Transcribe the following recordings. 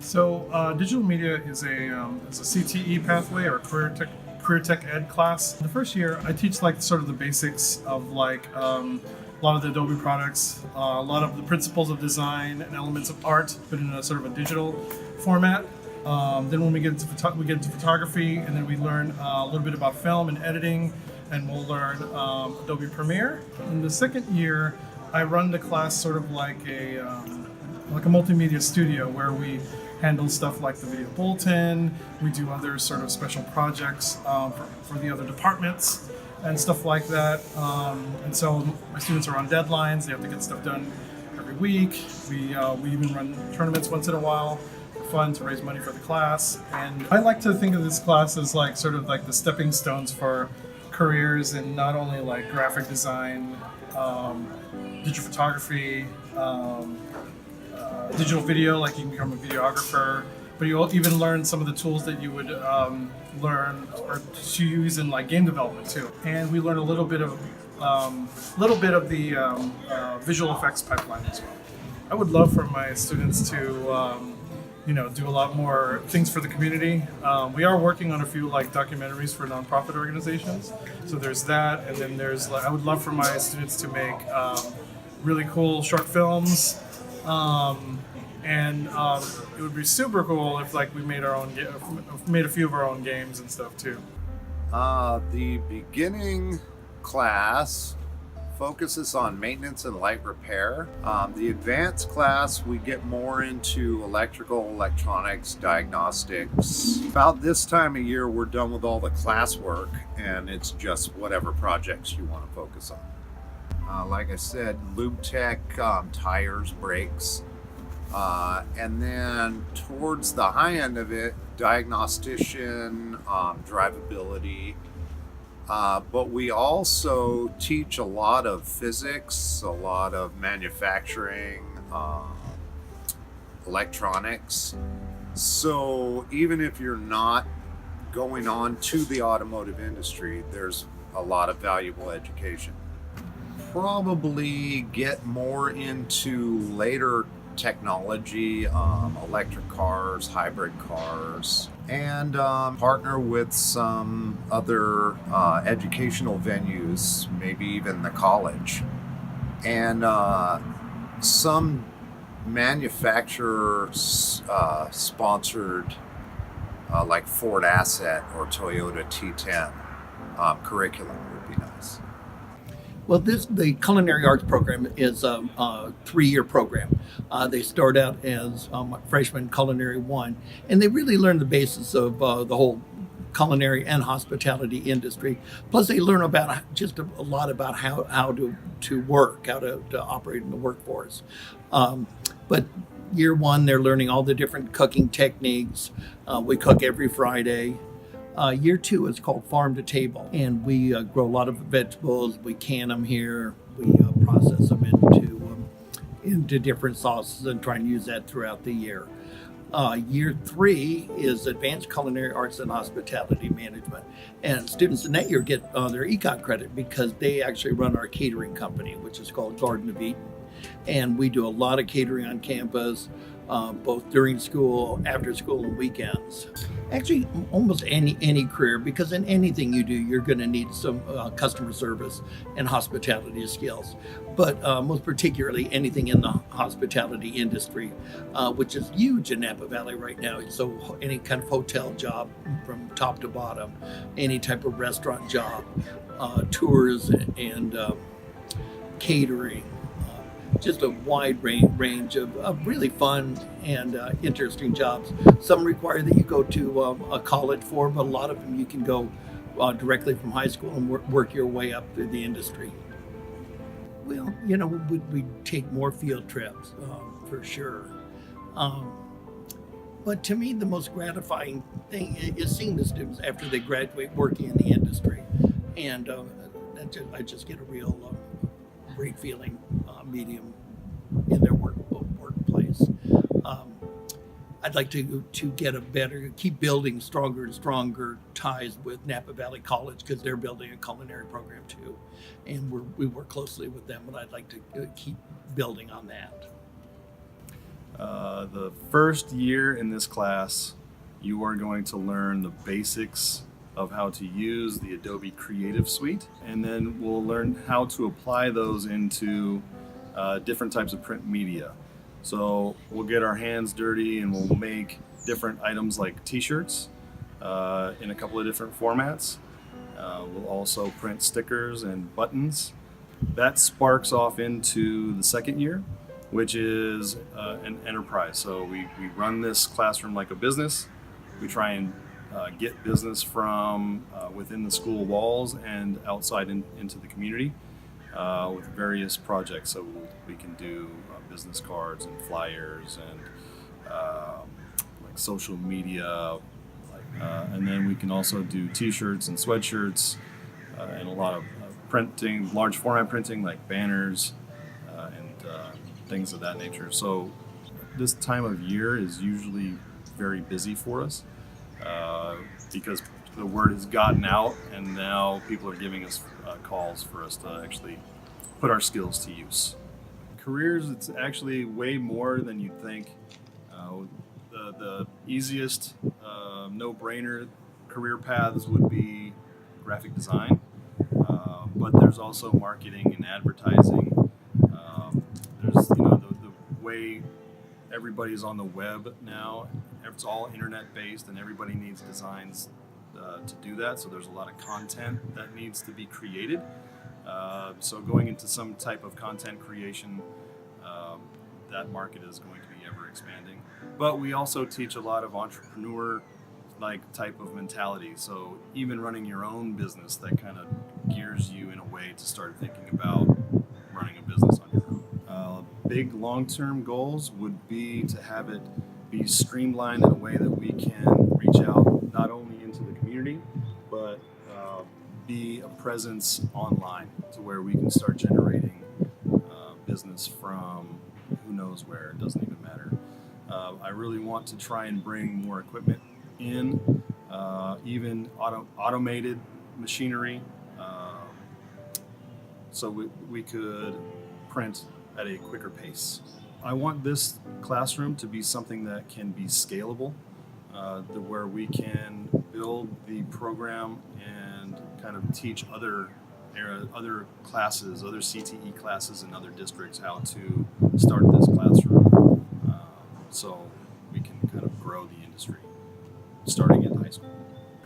So digital media is a CTE pathway or career tech ed class. The first year, I teach like sort of the basics of a lot of the Adobe products, a lot of the principles of design and elements of art, but in a sort of a digital format. Then when we get into photography, and then we learn a little bit about film and editing, and we'll learn Adobe Premiere. In the second year, I run the class sort of like a multimedia studio where we handle stuff like the video bulletin. We do other sort of special projects for the other departments and stuff like that. And so my students are on deadlines. They have to get stuff done every week. We even run tournaments once in a while for fun to raise money for the class. And I like to think of this class as like sort of like the stepping stones for careers in not only like graphic design, digital photography, digital video, like you can become a videographer, but you'll even learn some of the tools that you would learn or to use in like game development too. And we learn a little bit of the visual effects pipeline as well. I would love for my students to do a lot more things for the community. We are working on a few like documentaries for nonprofit organizations. So there's that, and then there's I would love for my students to make really cool short films. It would be super cool if like we made made a few of our own games and stuff too. The beginning class focuses on maintenance and light repair. The advanced class, we get more into electrical, electronics, diagnostics. About this time of year, we're done with all the classwork, and it's just whatever projects you want to focus on. Like I said, lube tech, tires, brakes. And then towards the high end of it, diagnostician, drivability. But we also teach a lot of physics, a lot of manufacturing, electronics. So even if you're not going on to the automotive industry, there's a lot of valuable education. Probably get more into later technology, electric cars, hybrid cars, and partner with some other educational venues, maybe even the college, and some manufacturer sponsored like Ford Asset or Toyota T10 curriculum would be nice. Well, the culinary arts program is a 3-year program. They start out as freshman culinary 1, and they really learn the basis of the whole culinary and hospitality industry. Plus, they learn about just a lot about how to work, how to operate in the workforce. But year 1, they're learning all the different cooking techniques. We cook every Friday. Year 2 is called Farm to Table, and we grow a lot of vegetables. We can them here. We process them into different sauces and try and use that throughout the year. Year 3 is Advanced Culinary Arts and Hospitality Management, and students in that year get their econ credit because they actually run our catering company, which is called Garden of Eden, and we do a lot of catering on campus. Both during school, after school, and weekends. Actually, almost any career, because in anything you do, you're going to need some customer service and hospitality skills. But most particularly, anything in the hospitality industry, which is huge in Napa Valley right now. So any kind of hotel job from top to bottom, any type of restaurant job, tours and catering. Just a wide range of really fun and interesting jobs. Some require that you go to a college for, but a lot of them you can go directly from high school and work your way up through the industry. Well, we take more field trips for sure. But to me, the most gratifying thing is seeing the students after they graduate working in the industry. And I just get a real great feeling medium in their workplace. I'd like to keep building stronger and stronger ties with Napa Valley College because they're building a culinary program too, and we work closely with them. And I'd like to keep building on that. The first year in this class, you are going to learn the basics of how to use the Adobe Creative Suite, and then we'll learn how to apply those into different types of print media. So we'll get our hands dirty and we'll make different items like t-shirts in a couple of different formats. We'll also print stickers and buttons. That sparks off into the second year, which is an enterprise. So we run this classroom like a business. We try and get business from within the school walls and outside into the community with various projects. So we can do business cards and flyers and like social media, and then we can also do t-shirts and sweatshirts and a lot of printing, large format printing like banners and things of that nature. So this time of year is usually very busy for us because the word has gotten out and now people are giving us calls for us to actually put our skills to use. Careers, it's actually way more than you'd think. The easiest no-brainer career paths would be graphic design, but there's also marketing and advertising. There's the way everybody's on the web now. It's all internet based, and everybody needs designs to do that. So there's a lot of content that needs to be created. So going into some type of content creation, that market is going to be ever expanding. But we also teach a lot of entrepreneur type of mentality. So even running your own business, that kind of gears you in a way to start thinking about running a business on your own. Big long-term goals would be to have it be streamlined in a way that we can reach out not only into the community, but be a presence online to where we can start generating business from who knows where. It doesn't even matter. I really want to try and bring more equipment in, even automated machinery, so we could print at a quicker pace. I want this classroom to be something that can be scalable, where we can build the program and kind of teach other classes, other CTE classes in other districts how to start this classroom, so we can kind of grow the industry starting in high school.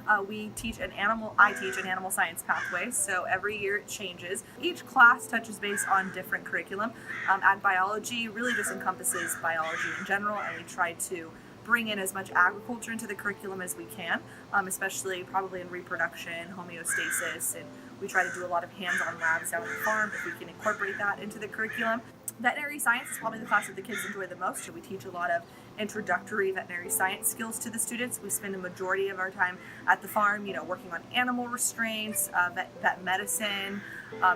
I teach an animal science pathway, so every year it changes. Each class touches base on different curriculum. Ag biology really just encompasses biology in general, and we try to bring in as much agriculture into the curriculum as we can, especially probably in reproduction, homeostasis, and we try to do a lot of hands-on labs down at the farm if we can incorporate that into the curriculum. Veterinary science is probably the class that the kids enjoy the most, so we teach a lot of introductory veterinary science skills to the students. We spend a majority of our time at the farm, working on animal restraints, vet medicine,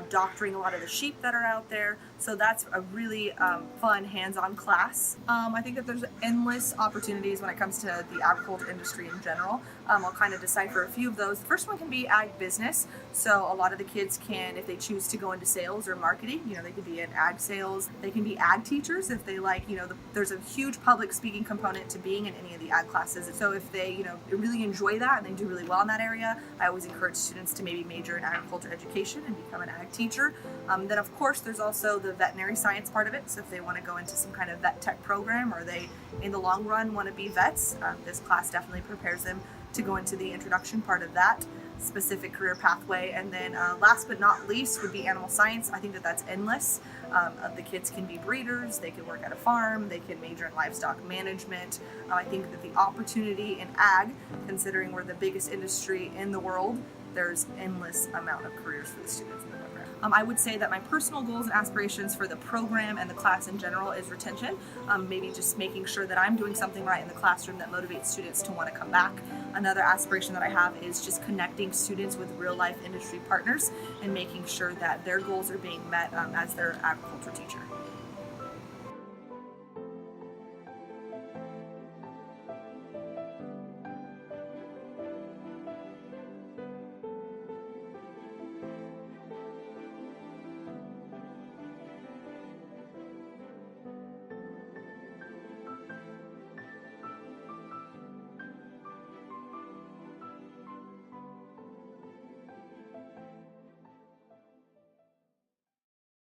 doctoring a lot of the sheep that are out there. So that's a really fun hands-on class. I think that there's endless opportunities when it comes to the agriculture industry in general. I'll kind of decipher a few of those. The first one can be ag business. So a lot of the kids can, if they choose to go into sales or marketing, they could be in ag sales. They can be ag teachers if they like, there's a huge public speaking component to being in any of the ag classes. So if they, really enjoy that and they do really well in that area, I always encourage students to maybe major in agriculture education and become an ag teacher. Then of course there's also the veterinary science part of it. So if they want to go into some kind of vet tech program, or they in the long run want to be vets, this class definitely prepares them to go into the introduction part of that specific career pathway. And then last but not least would be animal science. I think that that's endless. The kids can be breeders, they can work at a farm, they can major in livestock management. I think that the opportunity in ag, considering we're the biggest industry in the world, there's endless amount of careers for the students in the program. I would say that my personal goals and aspirations for the program and the class in general is retention. Maybe just making sure that I'm doing something right in the classroom that motivates students to want to come back. Another aspiration that I have is just connecting students with real life industry partners and making sure that their goals are being met as their agriculture teacher.